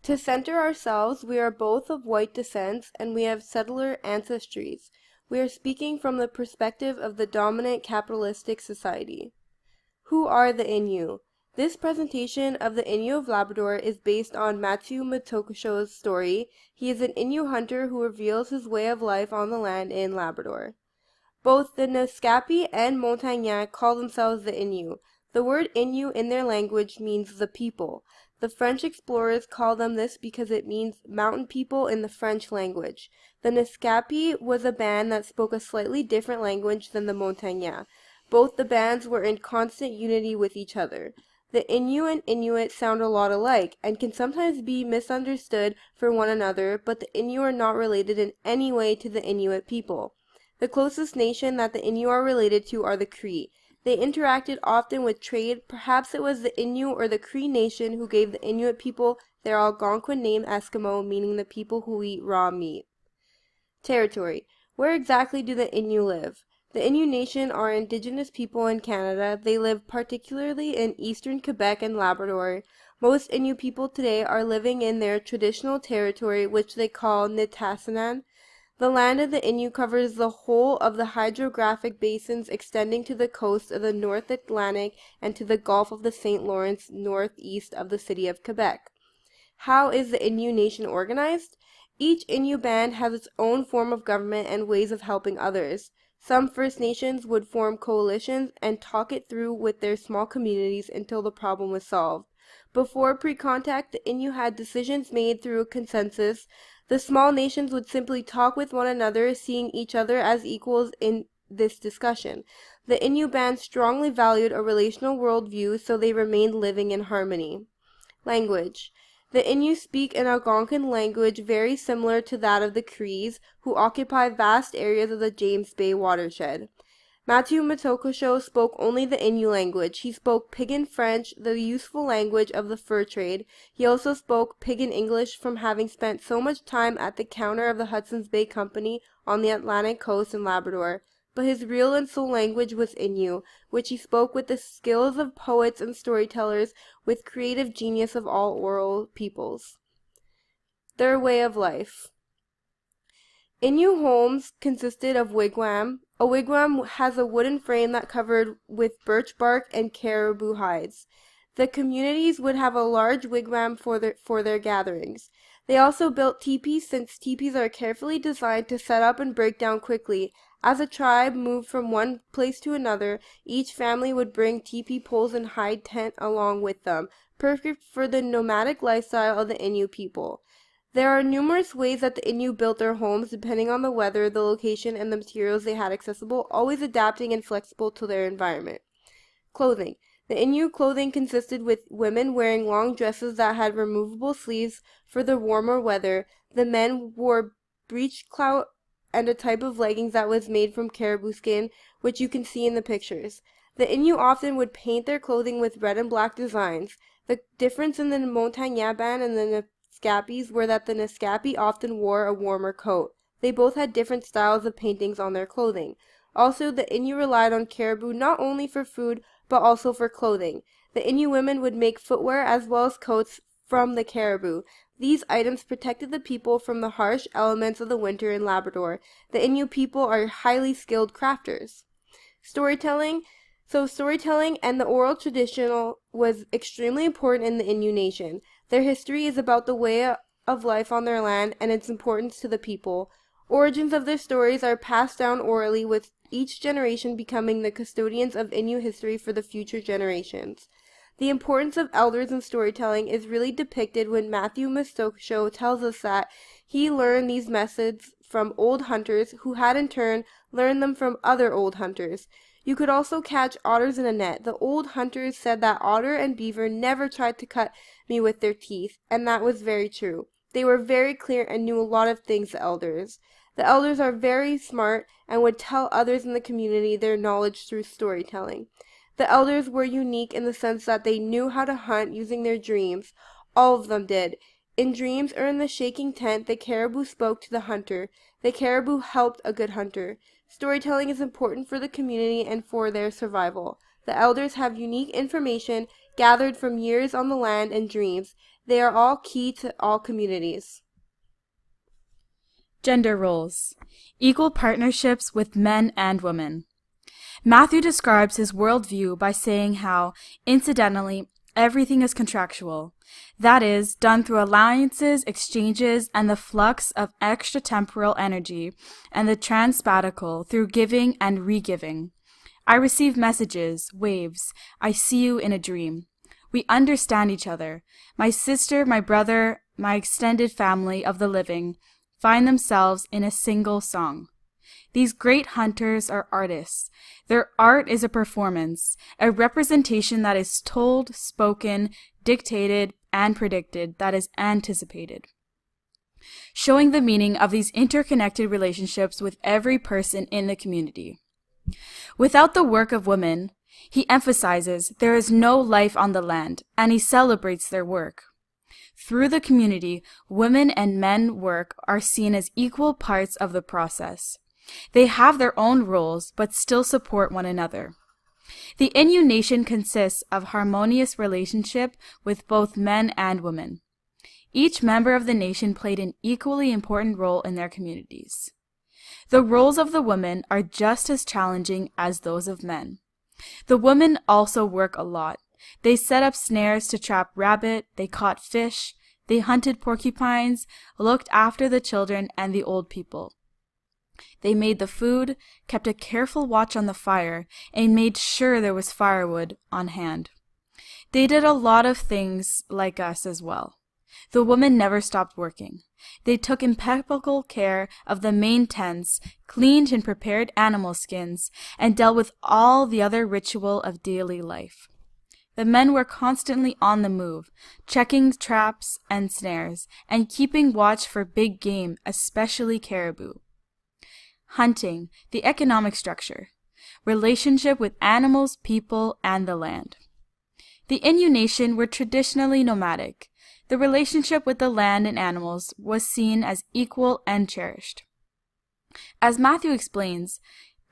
To center ourselves, we are both of white descent and we have settler ancestries. We are speaking from the perspective of the dominant capitalistic society. Who are the Innu? This presentation of the Innu of Labrador is based on Matthew Matokosho's story. He is an Innu hunter who reveals his way of life on the land in Labrador. Both the Naskapi and Montagnais call themselves the Innu. The word Innu in their language means the people. The French explorers call them this because it means mountain people in the French language. The Naskapi was a band that spoke a slightly different language than the Montagnais. Both the bands were in constant unity with each other. The Innu and Inuit sound a lot alike and can sometimes be misunderstood for one another, but the Innu are not related in any way to the Inuit people. The closest nation that the Innu are related to are the Cree. They interacted often with trade. Perhaps it was the Innu or the Cree nation who gave the Inuit people their Algonquin name Eskimo, meaning the people who eat raw meat. Territory. Where exactly do the Innu live? The Innu Nation are Indigenous people in Canada. They live particularly in eastern Quebec and Labrador. Most Innu people today are living in their traditional territory, which they call Nitassinan. The land of the Innu covers the whole of the hydrographic basins extending to the coast of the North Atlantic and to the Gulf of the St. Lawrence northeast of the city of Quebec. How is the Innu Nation organized? Each Innu band has its own form of government and ways of helping others. Some First Nations would form coalitions and talk it through with their small communities until the problem was solved. Before pre-contact, the Innu had decisions made through a consensus. The small nations would simply talk with one another, seeing each other as equals in this discussion. The Innu band strongly valued a relational worldview, so they remained living in harmony. Language. The Innu speak an Algonquin language very similar to that of the Crees, who occupy vast areas of the James Bay watershed. Matthew Matokosho spoke only the Innu language. He spoke Pidgin French, the useful language of the fur trade. He also spoke Pidgin English from having spent so much time at the counter of the Hudson's Bay Company on the Atlantic coast in Labrador. But his real and soul language was Innu, which he spoke with the skills of poets and storytellers, with creative genius of all oral peoples. Their way of life. Innu homes consisted of wigwam. A wigwam has a wooden frame that covered with birch bark and caribou hides. The communities would have a large wigwam for their gatherings. They also built teepees, since teepees are carefully designed to set up and break down quickly. As a tribe moved from one place to another, each family would bring teepee poles and hide tent along with them, perfect for the nomadic lifestyle of the Innu people. There are numerous ways that the Innu built their homes depending on the weather, the location, and the materials they had accessible, always adapting and flexible to their environment. Clothing. The Innu clothing consisted with women wearing long dresses that had removable sleeves for the warmer weather. The men wore breechclout and a type of leggings that was made from caribou skin, which you can see in the pictures. The Innu often would paint their clothing with red and black designs. The difference in the Montagnais band and the Naskapis were that the Naskapi often wore a warmer coat. They both had different styles of paintings on their clothing. Also, the Innu relied on caribou not only for food, but also for clothing. The Innu women would make footwear as well as coats from the caribou. These items protected the people from the harsh elements of the winter in Labrador. The Innu people are highly skilled crafters. Storytelling. Storytelling and the oral tradition was extremely important in the Innu Nation. Their history is about the way of life on their land and its importance to the people. Origins of their stories are passed down orally, with each generation becoming the custodians of Innu history for the future generations. The importance of elders in storytelling is really depicted when Matthew Matokosho tells us that he learned these methods from old hunters who had in turn learned them from other old hunters. You could also catch otters in a net. The old hunters said that otter and beaver never tried to cut me with their teeth, and that was very true. They were very clear and knew a lot of things, the elders. The elders are very smart and would tell others in the community their knowledge through storytelling. The elders were unique in the sense that they knew how to hunt using their dreams. All of them did. In dreams or in the shaking tent, the caribou spoke to the hunter. The caribou helped a good hunter. Storytelling is important for the community and for their survival. The elders have unique information gathered from years on the land and dreams. They are all key to all communities. Gender roles. Equal partnerships with men and women. Matthew describes his worldview by saying how, incidentally, everything is contractual. That is, done through alliances, exchanges, and the flux of extratemporal energy, and the transpatical through giving and re-giving. I receive messages, waves. I see you in a dream. We understand each other. My sister, my brother, my extended family of the living find themselves in a single song. These great hunters are artists. Their art is a performance, a representation that is told, spoken, dictated, and predicted, that is anticipated, showing the meaning of these interconnected relationships with every person in the community. Without the work of women, he emphasizes there is no life on the land, and he celebrates their work. Through the community, women and men work are seen as equal parts of the process. They have their own roles, but still support one another. The Innu nation consists of harmonious relationship with both men and women. Each member of the nation played an equally important role in their communities. The roles of the women are just as challenging as those of men. The women also work a lot. They set up snares to trap rabbit, they caught fish, they hunted porcupines, looked after the children and the old people. They made the food, kept a careful watch on the fire, and made sure there was firewood on hand. They did a lot of things like us as well. The women never stopped working. They took impeccable care of the main tents, cleaned and prepared animal skins, and dealt with all the other ritual of daily life. The men were constantly on the move, checking traps and snares, and keeping watch for big game, especially caribou. Hunting, the economic structure, relationship with animals, people, and the land. The Innu nation were traditionally nomadic. The relationship with the land and animals was seen as equal and cherished. As Matthew explains,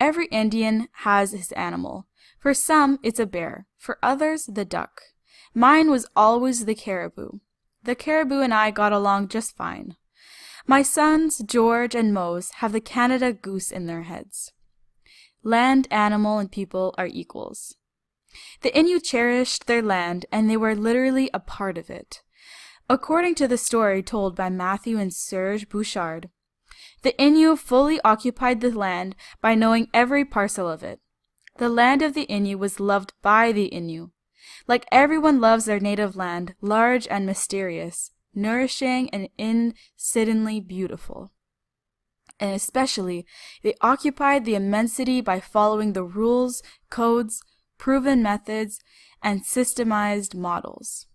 every Indian has his animal. For some, it's a bear. For others, the duck. Mine was always the caribou. The caribou and I got along just fine. My sons, George and Mose, have the Canada goose in their heads. Land, animal, and people are equals. The Innu cherished their land, and they were literally a part of it. According to the story told by Matthew and Serge Bouchard, the Innu fully occupied the land by knowing every parcel of it. The land of the Innu was loved by the Innu. Like everyone loves their native land, large and mysterious, nourishing and incidentally beautiful. And especially, they occupied the immensity by following the rules, codes, proven methods, and systemized models.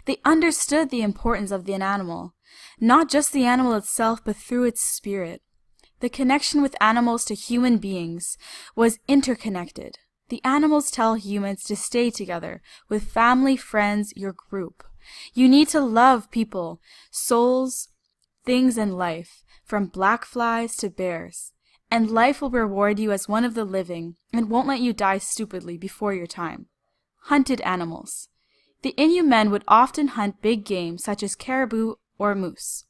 They understood the importance of the animal, not just the animal itself, but through its spirit. The connection with animals to human beings was interconnected. The animals tell humans to stay together, with family, friends, your group. You need to love people, souls, things in life, from black flies to bears. And life will reward you as one of the living, and won't let you die stupidly before your time. Hunted animals. The Innu men would often hunt big game such as caribou or moose.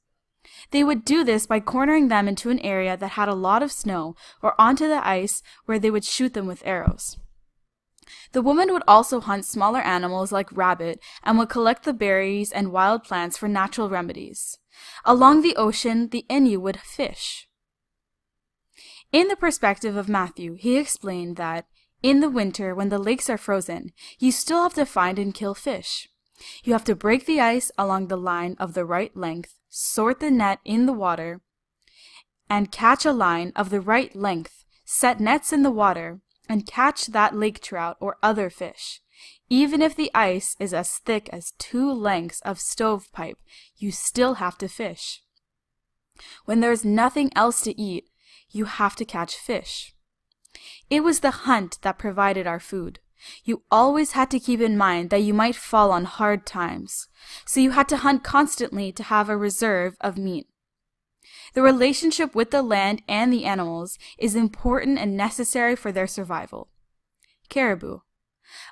They would do this by cornering them into an area that had a lot of snow or onto the ice where they would shoot them with arrows. The woman would also hunt smaller animals like rabbit and would collect the berries and wild plants for natural remedies. Along the ocean, the Innu would fish. In the perspective of Matthew, he explained that in the winter, when the lakes are frozen, you still have to find and kill fish. You have to break the ice along the line of the right length, sort the net in the water, and catch a line of the right length, set nets in the water, and catch that lake trout or other fish. Even if the ice is as thick as 2 lengths of stovepipe, you still have to fish. When there's nothing else to eat, you have to catch fish. It was the hunt that provided our food. You always had to keep in mind that you might fall on hard times, so you had to hunt constantly to have a reserve of meat. The relationship with the land and the animals is important and necessary for their survival. Caribou.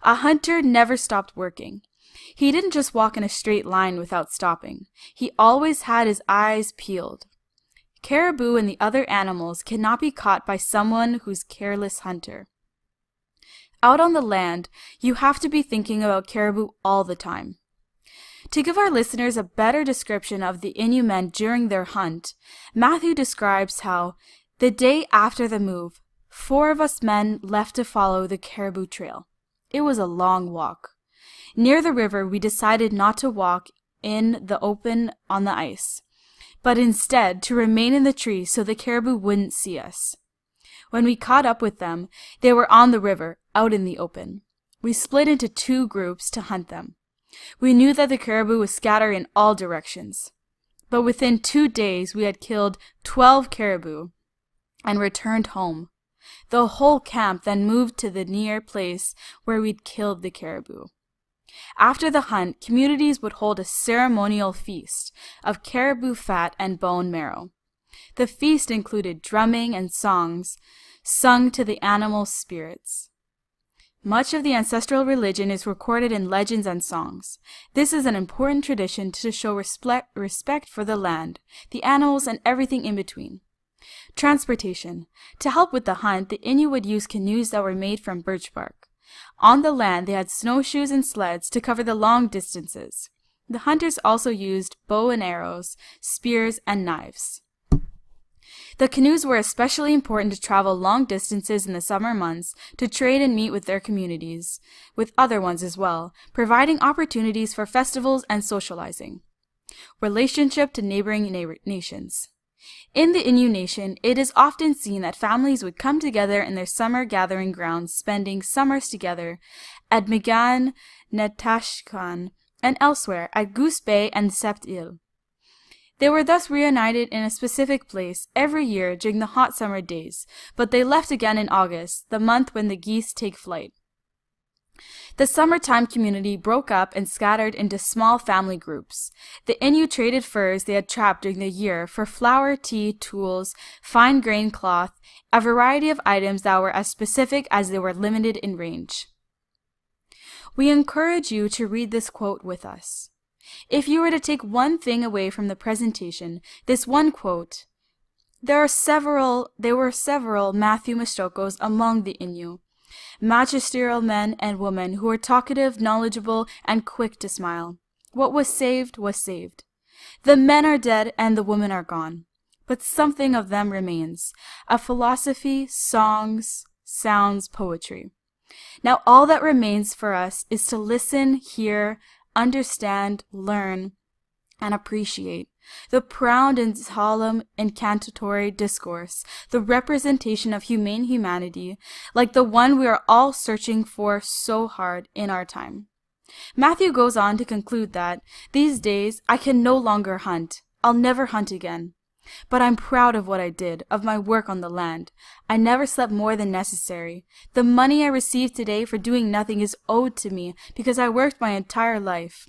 A hunter never stopped working. He didn't just walk in a straight line without stopping. He always had his eyes peeled. Caribou and the other animals cannot be caught by someone who's careless hunter. Out on the land, you have to be thinking about caribou all the time. To give our listeners a better description of the Innu men during their hunt, Matthew describes how, the day after the move, 4 of us men left to follow the caribou trail. It was a long walk. Near the river, we decided not to walk in the open on the ice, but instead to remain in the trees so the caribou wouldn't see us. When we caught up with them, they were on the river, out in the open. We split into 2 groups to hunt them. We knew that the caribou was scattered in all directions. But within 2 days, we had killed 12 caribou and returned home. The whole camp then moved to the near place where we'd killed the caribou. After the hunt, communities would hold a ceremonial feast of caribou fat and bone marrow. The feast included drumming and songs sung to the animals' spirits. Much of the ancestral religion is recorded in legends and songs. This is an important tradition to show respect for the land, the animals, and everything in between. Transportation. To help with the hunt, the Innu would use canoes that were made from birch bark. On the land, they had snowshoes and sleds to cover the long distances. The hunters also used bow and arrows, spears, and knives. The canoes were especially important to travel long distances in the summer months to trade and meet with their communities, with other ones as well, providing opportunities for festivals and socializing. Relationship to neighboring nations. In the Innu nation, it is often seen that families would come together in their summer gathering grounds, spending summers together at Megan, Netashkan, and elsewhere at Goose Bay and Sept Île. They were thus reunited in a specific place every year during the hot summer days, but they left again in August, the month when the geese take flight. The summertime community broke up and scattered into small family groups. The Innu traded furs they had trapped during the year for flour, tea, tools, fine grain cloth, a variety of items that were as specific as they were limited in range. We encourage you to read this quote with us. If you were to take one thing away from the presentation, this one quote, there were several Matthew Mastokos among the Innu, magisterial men and women who were talkative, knowledgeable, and quick to smile. What was saved was saved. The men are dead and the women are gone, but something of them remains, a philosophy, songs, sounds, poetry. Now all that remains for us is to listen, hear, understand, learn, and appreciate the proud and solemn incantatory discourse, the representation of humane humanity, like the one we are all searching for so hard in our time. Matthew goes on to conclude that, these days I can no longer hunt. I'll never hunt again. But I'm proud of what I did, of my work on the land. I never slept more than necessary. The money I receive today for doing nothing is owed to me because I worked my entire life.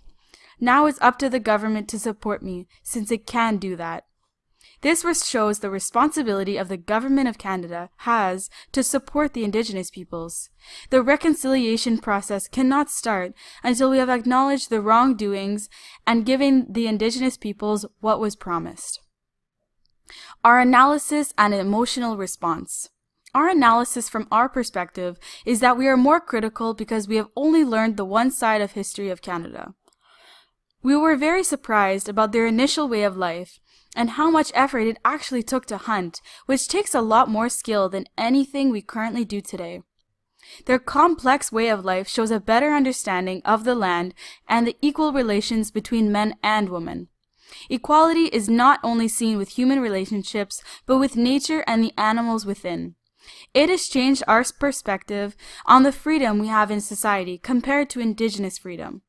Now it's up to the government to support me, since it can do that. This shows the responsibility of the Government of Canada has to support the Indigenous peoples. The reconciliation process cannot start until we have acknowledged the wrongdoings and given the Indigenous peoples what was promised. Our analysis and emotional response. Our analysis from our perspective is that we are more critical because we have only learned the one side of history of Canada. We were very surprised about their initial way of life and how much effort it actually took to hunt, which takes a lot more skill than anything we currently do today. Their complex way of life shows a better understanding of the land and the equal relations between men and women. Equality is not only seen with human relationships, but with nature and the animals within. It has changed our perspective on the freedom we have in society compared to Indigenous freedom.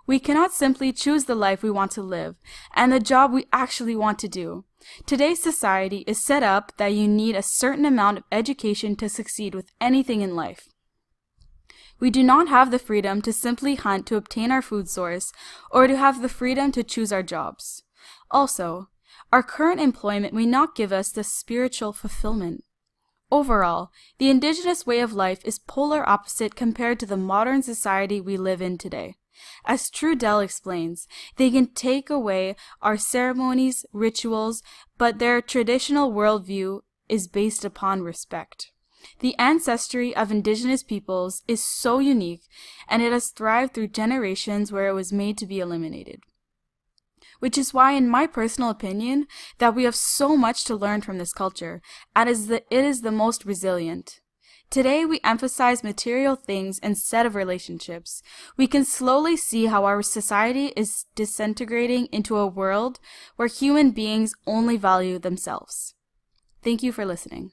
We cannot simply choose the life we want to live and the job we actually want to do. Today's society is set up that you need a certain amount of education to succeed with anything in life. We do not have the freedom to simply hunt to obtain our food source or to have the freedom to choose our jobs. Also, our current employment may not give us the spiritual fulfillment. Overall, the Indigenous way of life is polar opposite compared to the modern society we live in today. As Trudell explains, they can take away our ceremonies, rituals, but their traditional worldview is based upon respect. The ancestry of Indigenous peoples is so unique, and it has thrived through generations where it was made to be eliminated. Which is why, in my personal opinion, that we have so much to learn from this culture, and it is the most resilient. Today, we emphasize material things instead of relationships. We can slowly see how our society is disintegrating into a world where human beings only value themselves. Thank you for listening.